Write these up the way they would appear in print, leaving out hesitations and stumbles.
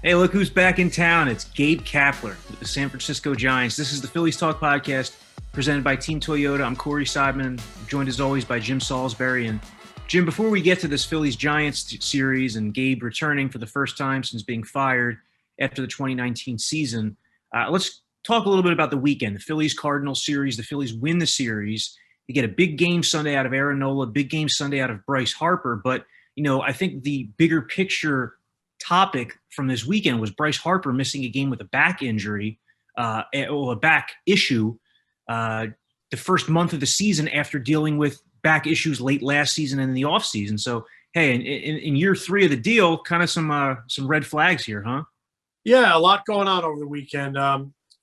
Hey, look who's back in town. It's Gabe Kapler with the San Francisco Giants. This is the Phillies Talk podcast presented by Team Toyota. I'm Corey Seidman, joined as always by Jim Salisbury. And Jim, before we get to this Phillies-Giants series and Gabe returning for the first time since being fired after the 2019 season, let's talk a little bit about the weekend. The Phillies-Cardinals series. The Phillies win the series. You get a big game Sunday out of Nola, big game Sunday out of Bryce Harper. But, I think the bigger picture topic from this weekend was Bryce Harper missing a game with a back injury, or a back issue, the first month of the season after dealing with back issues late last season and in the offseason. So, hey, in year three of the deal, kind of some red flags here, huh? Yeah, a lot going on over the weekend.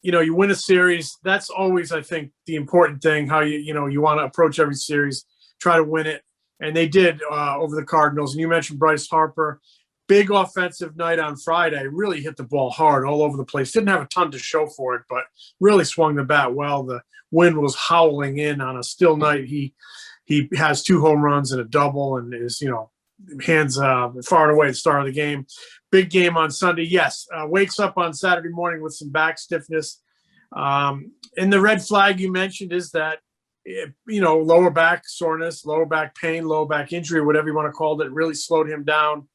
You win a series. That's always, I think, the important thing, how you want to approach every series, try to win it. And they did over the Cardinals. And you mentioned Bryce Harper. Big offensive night on Friday, really hit the ball hard all over the place. Didn't have a ton to show for it, but really swung the bat well. The wind was howling in on a still night. He has 2 home runs and a double and is, hands far and away at the start of the game. Big game on Sunday. Yes, wakes up on Saturday morning with some back stiffness. And the red flag you mentioned is that, lower back soreness, lower back pain, lower back injury, whatever you want to call it, really slowed him down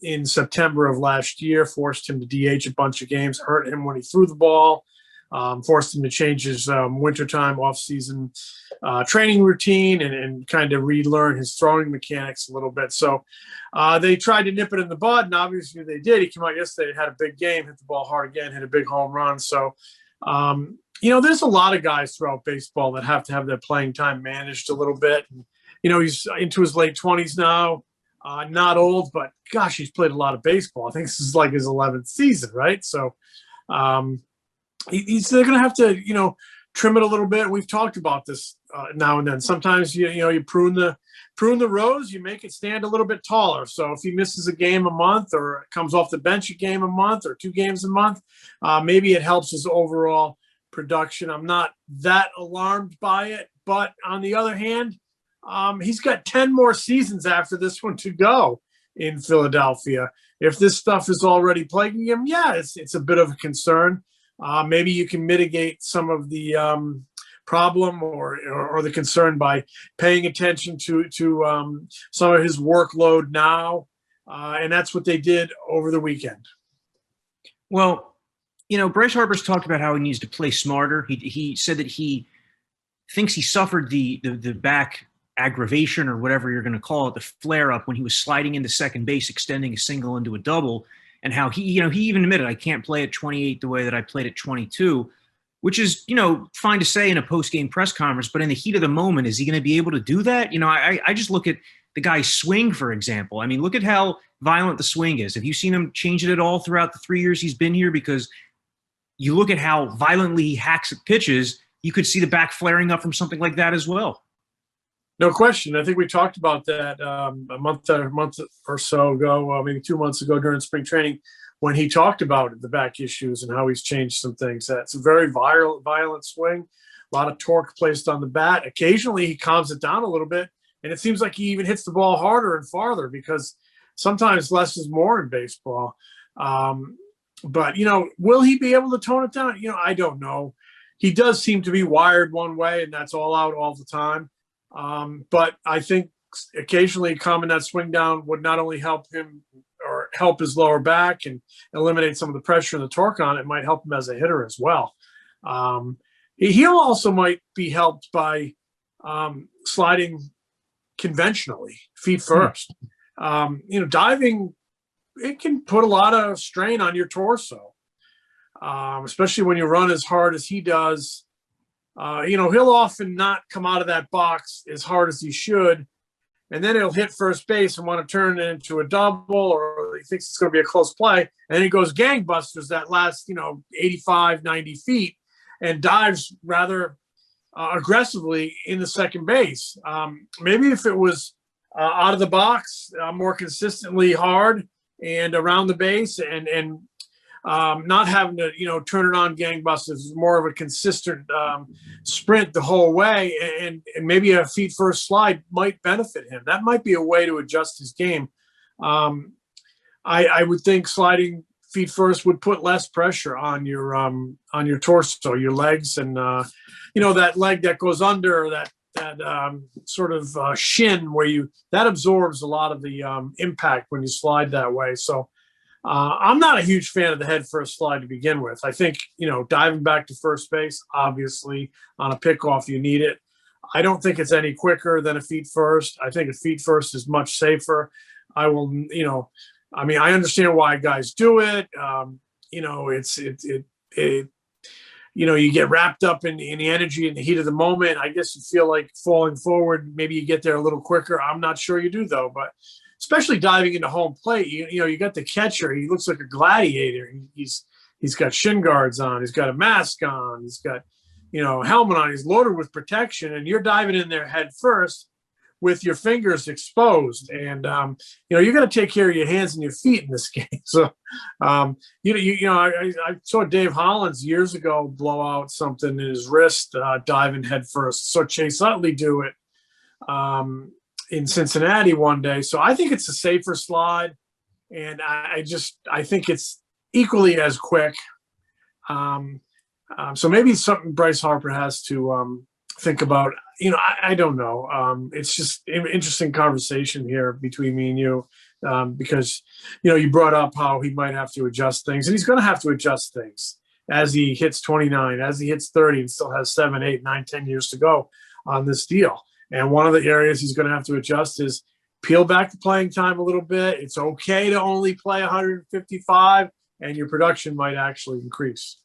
in September of last year, forced him to DH a bunch of games, hurt him when he threw the ball, forced him to change his wintertime off-season training routine and kind of relearn his throwing mechanics a little bit. So they tried to nip it in the bud, and obviously they did. He came out yesterday, had a big game, hit the ball hard again, hit a big home run. So, there's a lot of guys throughout baseball that have to have their playing time managed a little bit. And, he's into his late 20s now. Not old, but gosh, he's played a lot of baseball. I think this is like his 11th season, right? So they're going to have to, trim it a little bit. We've talked about this now and then. Sometimes you prune the rose, you make it stand a little bit taller. So if he misses a game a month or comes off the bench a game a month or 2 games a month, maybe it helps his overall production. I'm not that alarmed by it, but on the other hand, he's got 10 more seasons after this one to go in Philadelphia. If this stuff is already plaguing him, it's a bit of a concern. Maybe you can mitigate some of the problem or the concern by paying attention to some of his workload now, and that's what they did over the weekend. Well, Bryce Harper's talked about how he needs to play smarter. He said that he thinks he suffered the back aggravation or whatever you're going to call it, the flare up when he was sliding into second base, extending a single into a double, and how he even admitted, I can't play at 28 the way that I played at 22, which is, fine to say in a post-game press conference, but in the heat of the moment, is he going to be able to do that? I just look at the guy's swing, for example. I mean, look at how violent the swing is. Have you seen him change it at all throughout the 3 years he's been here? Because you look at how violently he hacks at pitches, you could see the back flaring up from something like that as well. No question. I think we talked about that a month or so ago, maybe 2 months ago during spring training, when he talked about the back issues and how he's changed some things. It's a very violent swing, a lot of torque placed on the bat. Occasionally he calms it down a little bit, and it seems like he even hits the ball harder and farther because sometimes less is more in baseball. But, will he be able to tone it down? I don't know. He does seem to be wired one way, and that's all out all the time. But I think occasionally calming that swing down would not only help him or help his lower back and eliminate some of the pressure and the torque on it, might help him as a hitter as well. He also might be helped by sliding conventionally, feet first. Diving, it can put a lot of strain on your torso, especially when you run as hard as he does. He'll often not come out of that box as hard as he should, and then he'll hit first base and want to turn it into a double, or he thinks it's going to be a close play, and then he goes gangbusters that last 85, 90 feet and dives rather aggressively in the second base. Maybe if it was out of the box, more consistently hard and around the base, and not having to, turn it on gangbusters, more of a consistent sprint the whole way, and maybe a feet first slide might benefit him. That might be a way to adjust his game. I would think sliding feet first would put less pressure on your torso, your legs, and that leg that goes under that sort of shin where that absorbs a lot of the impact when you slide that way. So I'm not a huge fan of the head first slide to begin with. I think, diving back to first base, obviously on a pickoff, you need it. I don't think it's any quicker than a feet first. I think a feet first is much safer. I understand why guys do it. You get wrapped up in the energy and the heat of the moment. I guess you feel like falling forward. Maybe you get there a little quicker. I'm not sure you do though, but especially diving into home plate, you got the catcher. He looks like a gladiator. He's got shin guards on. He's got a mask on. He's got, helmet on. He's loaded with protection, and you're diving in there head first with your fingers exposed. And, you got to take care of your hands and your feet in this game. So, I saw Dave Hollins years ago blow out something in his wrist, diving head first. Saw Chase Utley do it in Cincinnati one day. So I think it's a safer slide. And I think it's equally as quick. So maybe something Bryce Harper has to think about. I don't know. It's just an interesting conversation here between me and you because, you brought up how he might have to adjust things, and he's going to have to adjust things as he hits 29, as he hits 30, and still has 7, 8, 9, 10 years to go on this deal. And one of the areas he's going to have to adjust is peel back the playing time a little bit. It's okay to only play 155, and your production might actually increase.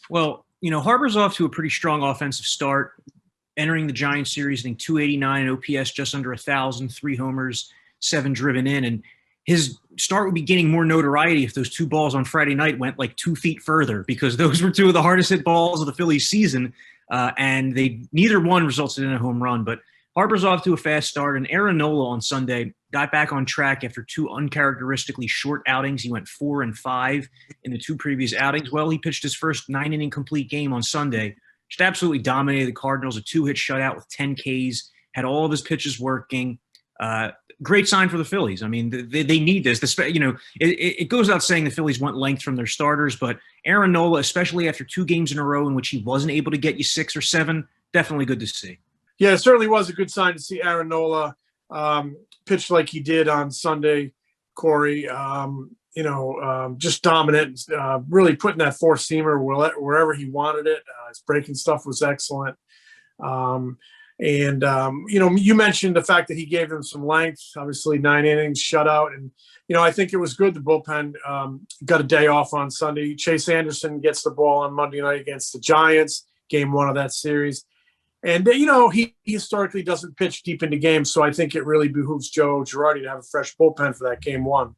Well, Harper's off to a pretty strong offensive start, entering the Giants series, I think 289 OPS, just under 1,000, 3 homers, 7 driven in. And his start would be gaining more notoriety if those 2 balls on Friday night went like 2 feet further, because those were 2 of the hardest hit balls of the Phillies season. And neither one resulted in a home run. But Harper's off to a fast start, and Aaron Nola on Sunday got back on track after 2 uncharacteristically short outings. He went 4 and 5 in the 2 previous outings. Well, he pitched his first 9-inning complete game on Sunday. Just absolutely dominated the Cardinals, a 2-hit shutout with 10 Ks, had all of his pitches working. Great sign for the Phillies. I mean, they need this. It goes without saying the Phillies want length from their starters, but Aaron Nola, especially after 2 games in a row in which he wasn't able to get you 6 or 7, definitely good to see. Yeah, it certainly was a good sign to see Aaron Nola pitch like he did on Sunday, Corey. Just dominant, really putting that 4-seamer wherever he wanted it. His breaking stuff was excellent. You mentioned the fact that he gave them some length, obviously 9 innings, shutout. And, I think it was good the bullpen got a day off on Sunday. Chase Anderson gets the ball on Monday night against the Giants, game 1 of that series. And, he historically doesn't pitch deep into games, so I think it really behooves Joe Girardi to have a fresh bullpen for that game 1.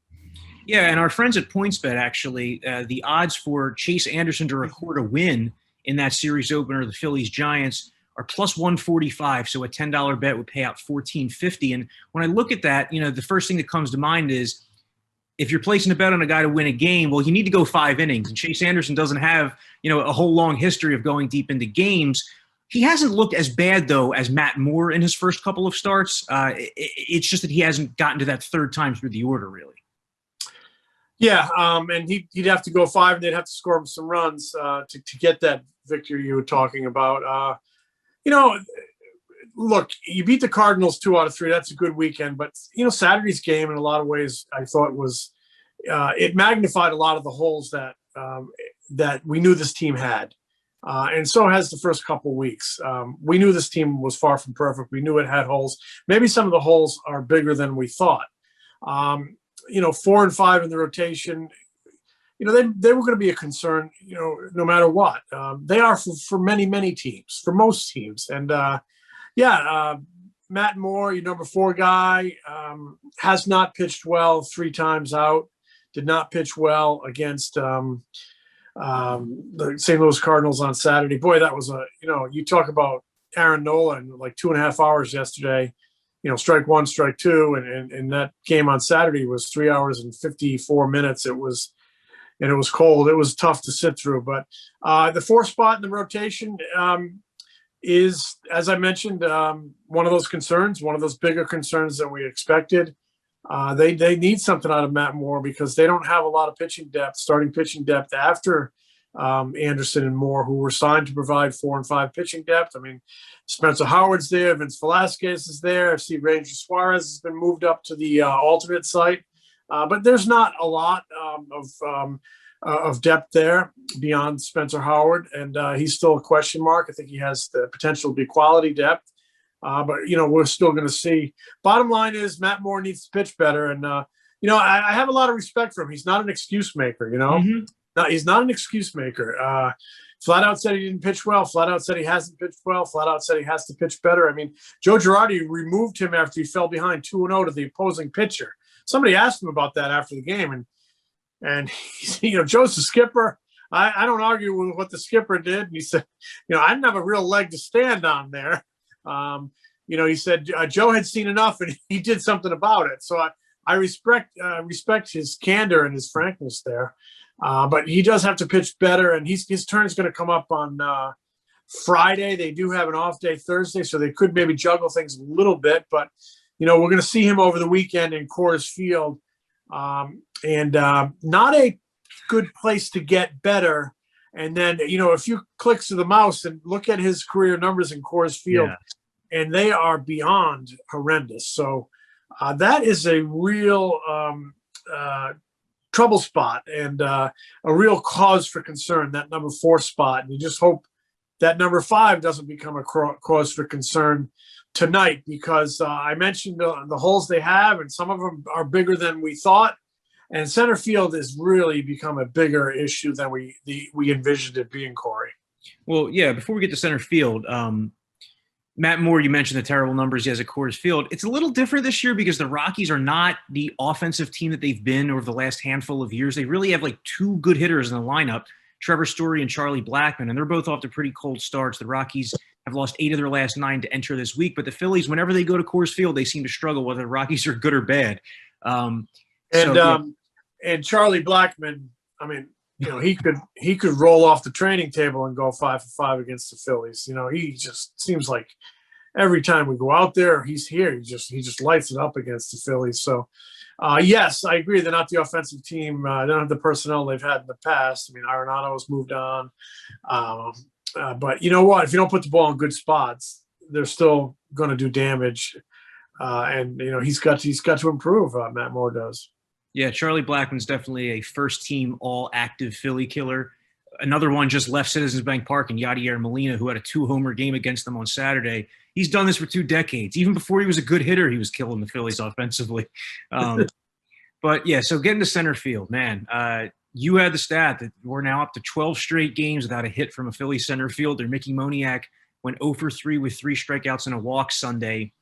Yeah, and our friends at PointsBet, actually, the odds for Chase Anderson to record a win in that series opener, the Phillies-Giants, are plus 145, so a $10 bet would pay out $14.50. And when I look at that, the first thing that comes to mind is if you're placing a bet on a guy to win a game, well, you need to go 5 innings. And Chase Anderson doesn't have, a whole long history of going deep into games. He hasn't looked as bad, though, as Matt Moore in his first couple of starts. It's just that he hasn't gotten to that 3rd time through the order, really. Yeah, and he'd have to go 5, and they'd have to score some runs to get that victory you were talking about. Look, you beat the Cardinals 2 out of 3. That's a good weekend. But, Saturday's game in a lot of ways I thought was it magnified a lot of the holes that we knew this team had. And so has the first couple of weeks. We knew this team was far from perfect. We knew it had holes. Maybe some of the holes are bigger than we thought. 4 and 5 in the rotation, they were going to be a concern, no matter what. They are for many, many teams, for most teams. And, Matt Moore, your number 4 guy, has not pitched well 3 times out, did not pitch well against the St. Louis Cardinals on Saturday. Boy, that was you talk about Aaron Nola in like 2.5 hours yesterday, strike 1, strike 2. And that game on Saturday was 3 hours and 54 minutes. It was cold. It was tough to sit through, but the 4th spot in the rotation is, as I mentioned, one of those concerns, one of those bigger concerns than we expected. They need something out of Matt Moore because they don't have a lot of starting pitching depth after Anderson and Moore, who were signed to provide 4 and 5 pitching depth. I mean, Spencer Howard's there, Vince Velasquez is there. I see Ranger Suarez has been moved up to the alternate site, but there's not a lot of depth there beyond Spencer Howard, and he's still a question mark. I think he has the potential to be quality depth. But, we're still going to see. Bottom line is Matt Moore needs to pitch better. And, I have a lot of respect for him. He's not an excuse maker, Mm-hmm. No, he's not an excuse maker. Flat out said he didn't pitch well. Flat out said he hasn't pitched well. Flat out said he has to pitch better. I mean, Joe Girardi removed him after he fell behind 2-0 to the opposing pitcher. Somebody asked him about that after the game. And Joe's the skipper. I don't argue with what the skipper did. And he said, I didn't have a real leg to stand on there. He said Joe had seen enough and he did something about it. So I respect his candor and his frankness there. But he does have to pitch better, and his turn's going to come up on Friday. They do have an off day Thursday, so they could maybe juggle things a little bit. But, we're going to see him over the weekend in Coors Field. And not a good place to get better. And then, a few clicks of the mouse and look at his career numbers in Coors Field, and they are beyond horrendous. So that is a real trouble spot and a real cause for concern, that number 4 spot. And you just hope that number 5 doesn't become a cause for concern tonight, because I mentioned the holes they have, and some of them are bigger than we thought. And center field has really become a bigger issue than we envisioned it being, Corey. Well, yeah, before we get to center field, Matt Moore, you mentioned the terrible numbers he has at Coors Field. It's a little different this year because the Rockies are not the offensive team that they've been over the last handful of years. They really have like 2 good hitters in the lineup, Trevor Story and Charlie Blackmon, and they're both off to pretty cold starts. The Rockies have lost 8 of their last 9 to enter this week, but the Phillies, whenever they go to Coors Field, they seem to struggle, whether the Rockies are good or bad. And Charlie Blackmon, I mean, he could roll off the training table and go 5 for 5 against the Phillies. He just seems like every time we go out there, he's here. He just lights it up against the Phillies. So, yes, I agree. They're not the offensive team. They don't have the personnel they've had in the past. I mean, Arenado's moved on. But you know what? If you don't put the ball in good spots, they're still going to do damage. And he's got to improve. Matt Moore does. Yeah, Charlie Blackmon's definitely a first-team all-active Philly killer. Another one just left Citizens Bank Park, and Yadier Molina, who had a 2-homer game against them on Saturday. He's done this for 2 decades. Even before he was a good hitter, he was killing the Phillies offensively. But, yeah, so getting to center field, man, you had the stat that we're now up to 12 straight games without a hit from a Philly center fielder. Mickey Moniak went 0 for 3 with 3 strikeouts and a walk Sunday,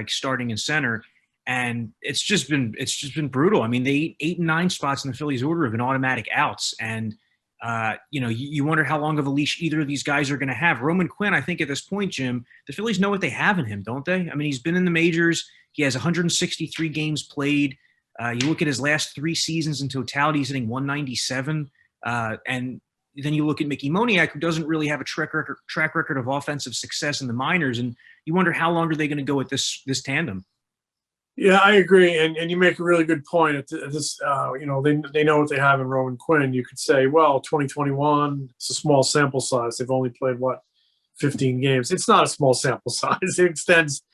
starting in center. And it's just been brutal. I mean, they 8 and 9 spots in the Phillies order have been automatic outs. And, you wonder how long of a leash either of these guys are going to have. Roman Quinn, I think at this point, Jim, the Phillies know what they have in him, don't they? I mean, he's been in the majors. He has 163 games played. You look at his last 3 seasons in totality, he's hitting 197. And then you look at Mickey Moniak, who doesn't really have a track record of offensive success in the minors. And you wonder how long are they going to go with this tandem? Yeah, I agree, and you make a really good point. At this, they know what they have in Roman Quinn. You could say, well, 2021, it's a small sample size. They've only played 15 games. It's not a small sample size. It extends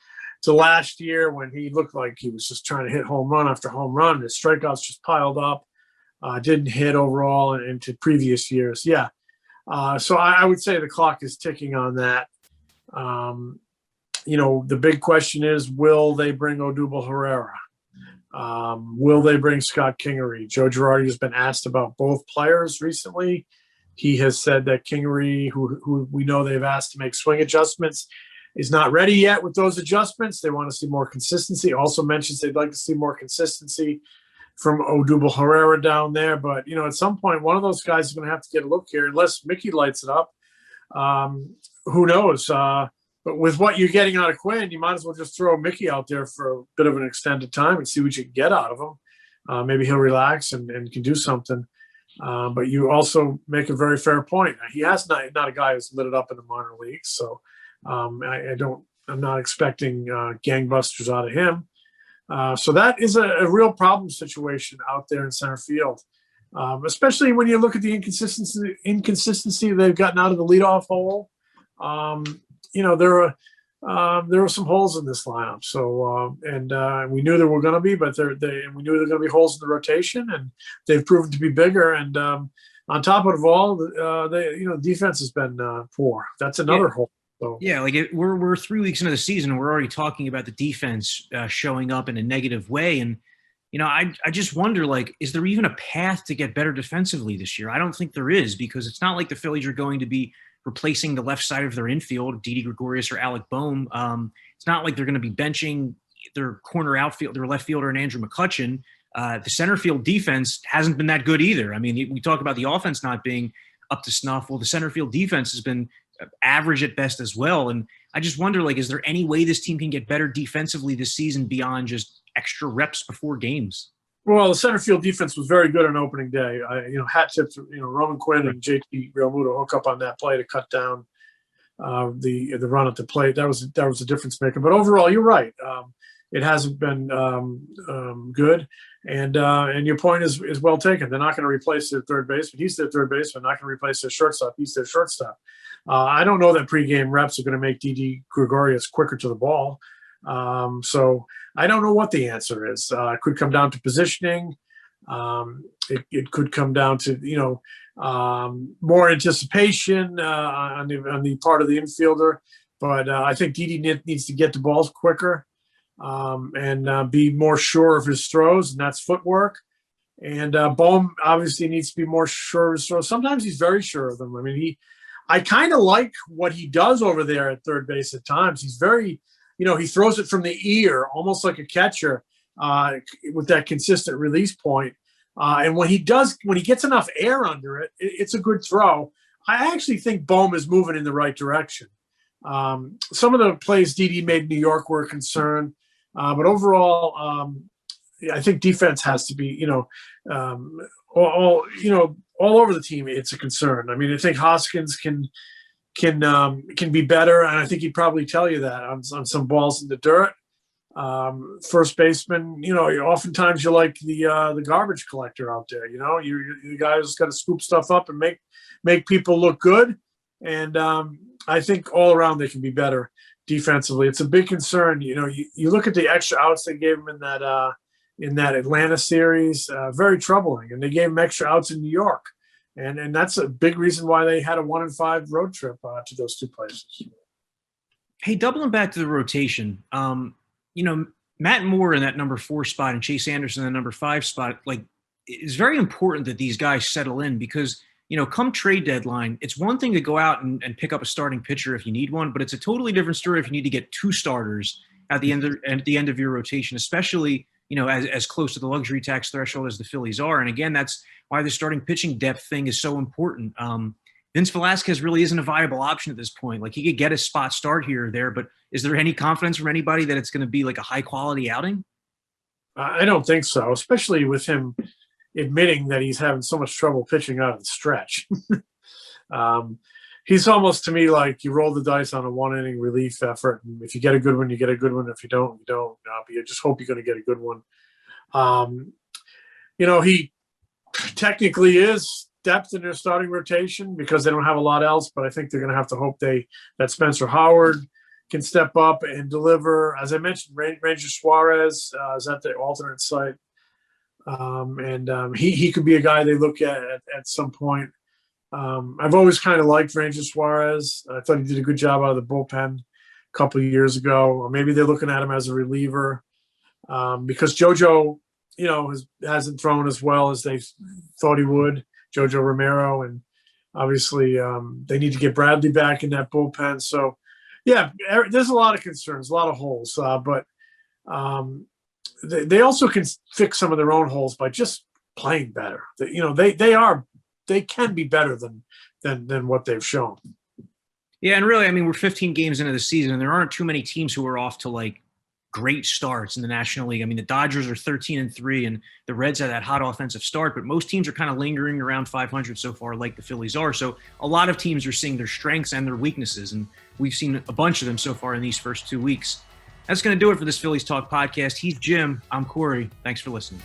to last year when he looked like he was just trying to hit home run after home run. His strikeouts just piled up. Didn't hit overall into previous years. Yeah, so I would say the clock is ticking on that. The big question is, will they bring Odubel Herrera? Will they bring Scott Kingery? Joe Girardi has been asked about both players recently. He has said that Kingery, who we know they've asked to make swing adjustments, is not ready yet with those adjustments. They want to see more consistency. Also mentions they'd like to see more consistency from Odubel Herrera down there. But, at some point, one of those guys is going to have to get a look here, unless Mickey lights it up. Who knows? But with what you're getting out of Quinn, you might as well just throw Mickey out there for a bit of an extended time and see what you can get out of him. Maybe he'll relax and can do something. But you also make a very fair point. He has not a guy who's lit it up in the minor leagues. So I'm not expecting gangbusters out of him. So that is a real problem situation out there in center field, especially when you look at the inconsistency they've gotten out of the leadoff hole. There were some holes in this lineup. So we knew there were going to be, but we knew there were going to be holes in the rotation, and they've proven to be bigger. And on top of it all, defense has been poor. That's another hole. So. Yeah, we're 3 weeks into the season, and we're already talking about the defense showing up in a negative way. And I just wonder, is there even a path to get better defensively this year? I don't think there is, because it's not like the Phillies are going to be replacing the left side of their infield, Didi Gregorius or Alec Boehm. It's not like they're going to be benching their corner outfield, their left fielder, and Andrew McCutchen. The center field defense hasn't been that good either. I mean, we talk about the offense not being up to snuff. Well, the center field defense has been average at best as well. And I just wonder, is there any way this team can get better defensively this season beyond just extra reps before games? Well, the center field defense was very good on opening day. Hat tips, Roman Quinn and JT Realmuto hook up on that play to cut down the run at the plate. That was a difference maker. But overall, you're right. It hasn't been good. And your point is well taken. They're not going to replace their third baseman. He's their third baseman. Not going to replace their shortstop. He's their shortstop. I don't know that pregame reps are going to make Didi Gregorius quicker to the ball. So I don't know what the answer is. It could come down to positioning. It could come down to more anticipation on the part of the infielder. But I think Didi needs to get the balls quicker and be more sure of his throws, and that's footwork. And Boehm obviously needs to be more sure of his throws. Sometimes he's very sure of them. I mean, I kind of like what he does over there at third base at times. He's very, he throws it from the ear, almost like a catcher, with that consistent release point. And when he gets enough air under it, it's a good throw. I actually think Boehm is moving in the right direction. Some of the plays Didi made in New York were a concern, but overall, I think defense has to be, all over the team. It's a concern. I mean, I think Hoskins can be better, and I think he'd probably tell you that on some balls in the dirt. First baseman, oftentimes you're like the garbage collector out there. You're the guy who's got to scoop stuff up and make people look good. And I think all around they can be better defensively. It's a big concern. You look at the extra outs they gave him in that Atlanta series, very troubling. And they gave him extra outs in New York. And that's a big reason why they had a 1-5 road trip to those two places. Hey, doubling back to the rotation, Matt Moore in that number 4 spot and Chase Anderson in the number 5 spot, it's very important that these guys settle in because, come trade deadline, it's one thing to go out and pick up a starting pitcher if you need one, but it's a totally different story if you need to get 2 starters at the end of your rotation, especially, as close to the luxury tax threshold as the Phillies are. And again, that's why the starting pitching depth thing is so important. Vince Velasquez really isn't a viable option at this point. He could get a spot start here or there, but is there any confidence from anybody that it's going to be a high quality outing? I don't think so, especially with him admitting that he's having so much trouble pitching out of the stretch. He's almost to me like you roll the dice on a 1-inning relief effort. And if you get a good one, you get a good one. If you don't, you don't. But you just hope you're going to get a good one. He technically is depth in their starting rotation because they don't have a lot else, but I think they're going to have to hope that Spencer Howard can step up and deliver. As I mentioned, Ranger Suarez is at the alternate site. He could be a guy they look at some point. I've always kind of liked Ranger Suarez. I thought he did a good job out of the bullpen a couple of years ago. Or maybe they're looking at him as a reliever because JoJo, hasn't thrown as well as they thought he would. JoJo Romero, and obviously they need to get Bradley back in that bullpen. So, yeah, there's a lot of concerns, a lot of holes, but they also can fix some of their own holes by just playing better. They can be better than what they've shown. Yeah, and really, we're 15 games into the season, and there aren't too many teams who are off to great starts in the National League. The Dodgers are 13-3, and the Reds had that hot offensive start, but most teams are kind of lingering around 500 so far, like the Phillies are. So a lot of teams are seeing their strengths and their weaknesses, and we've seen a bunch of them so far in these first 2 weeks. That's going to do it for this Phillies Talk podcast. He's Jim. I'm Corey. Thanks for listening.